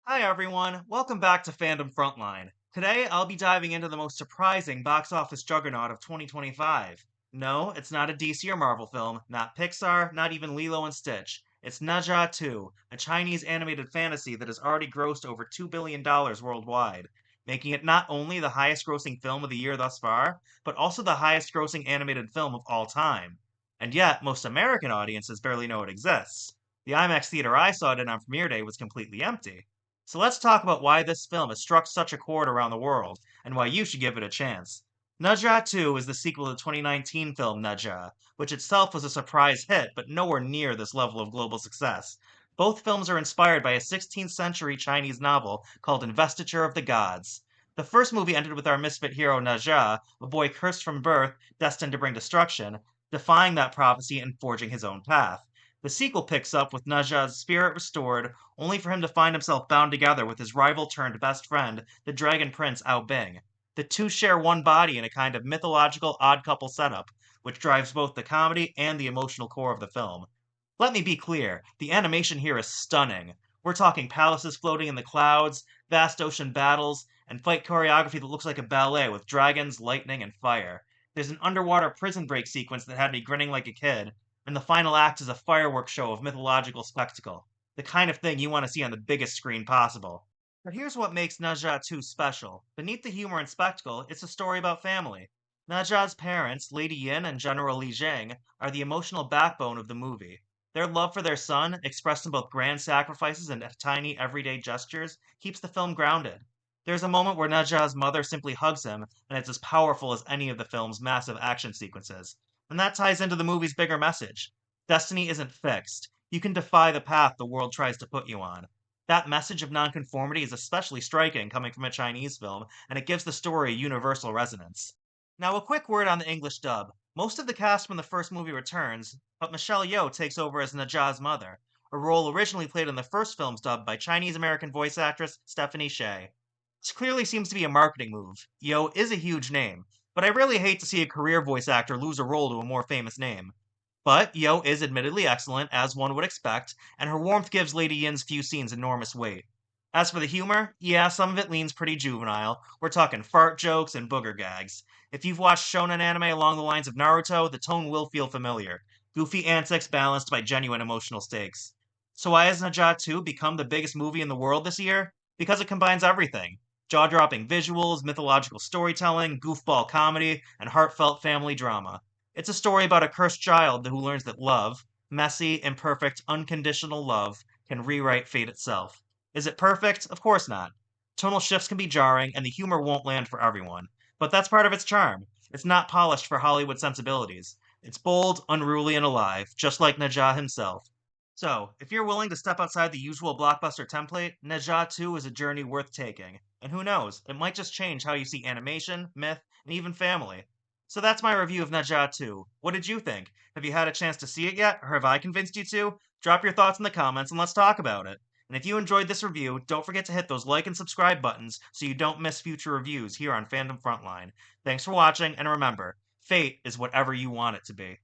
Hi everyone, welcome back to Fandom Frontline. Today I'll be diving into the most surprising box office juggernaut of 2025. No, it's not a DC or Marvel film, not Pixar, not even Lilo and Stitch. It's Ne Zha 2, a Chinese animated fantasy that has already grossed over $2 billion worldwide, making it not only the highest grossing film of the year thus far, but also the highest grossing animated film of all time. And yet, most American audiences barely know it exists. The IMAX theater I saw it in on premiere day was completely empty. So let's talk about why this film has struck such a chord around the world, and why you should give it a chance. Ne Zha 2 is the sequel to the 2019 film Ne Zha, which itself was a surprise hit, but nowhere near this level of global success. Both films are inspired by a 16th century Chinese novel called Investiture of the Gods. The first movie ended with our misfit hero Ne Zha, a boy cursed from birth, destined to bring destruction, defying that prophecy and forging his own path. The sequel picks up with Ne Zha's spirit restored, only for him to find himself bound together with his rival turned best friend, the Dragon Prince Ao Bing. The two share one body in a kind of mythological odd couple setup, which drives both the comedy and the emotional core of the film. Let me be clear, the animation here is stunning. We're talking palaces floating in the clouds, vast ocean battles, and fight choreography that looks like a ballet with dragons, lightning, and fire. There's an underwater prison break sequence that had me grinning like a kid, and the final act is a fireworks show of mythological spectacle, the kind of thing you want to see on the biggest screen possible. But here's what makes Ne Zha 2 special. Beneath the humor and spectacle, it's a story about family. Ne Zha's parents, Lady Yin and General Li Zhang, are the emotional backbone of the movie. Their love for their son, expressed in both grand sacrifices and tiny everyday gestures, keeps the film grounded. There's a moment where Ne Zha's mother simply hugs him, and it's as powerful as any of the film's massive action sequences. And that ties into the movie's bigger message. Destiny isn't fixed. You can defy the path the world tries to put you on. That message of nonconformity is especially striking coming from a Chinese film, and it gives the story universal resonance. Now, a quick word on the English dub. Most of the cast from the first movie returns, but Michelle Yeoh takes over as Ne Zha's mother, a role originally played in the first film's dub by Chinese American voice actress Stephanie Sheh. This clearly seems to be a marketing move. Yeoh is a huge name, but I really hate to see a career voice actor lose a role to a more famous name. But Yeoh is admittedly excellent, as one would expect, and her warmth gives Lady Yin's few scenes enormous weight. As for the humor, yeah, some of it leans pretty juvenile. We're talking fart jokes and booger gags. If you've watched shonen anime along the lines of Naruto, the tone will feel familiar. Goofy antics balanced by genuine emotional stakes. So why has Ne Zha 2 become the biggest movie in the world this year? Because it combines everything. Jaw-dropping visuals, mythological storytelling, goofball comedy, and heartfelt family drama. It's a story about a cursed child who learns that love, messy, imperfect, unconditional love, can rewrite fate itself. Is it perfect? Of course not. Tonal shifts can be jarring, and the humor won't land for everyone. But that's part of its charm. It's not polished for Hollywood sensibilities. It's bold, unruly, and alive, just like Ne Zha himself. So, if you're willing to step outside the usual blockbuster template, Ne Zha 2 is a journey worth taking. And who knows, it might just change how you see animation, myth, and even family. So that's my review of Ne Zha 2. What did you think? Have you had a chance to see it yet, or have I convinced you to? Drop your thoughts in the comments and let's talk about it. And if you enjoyed this review, don't forget to hit those like and subscribe buttons so you don't miss future reviews here on Fandom Frontline. Thanks for watching, and remember, fate is whatever you want it to be.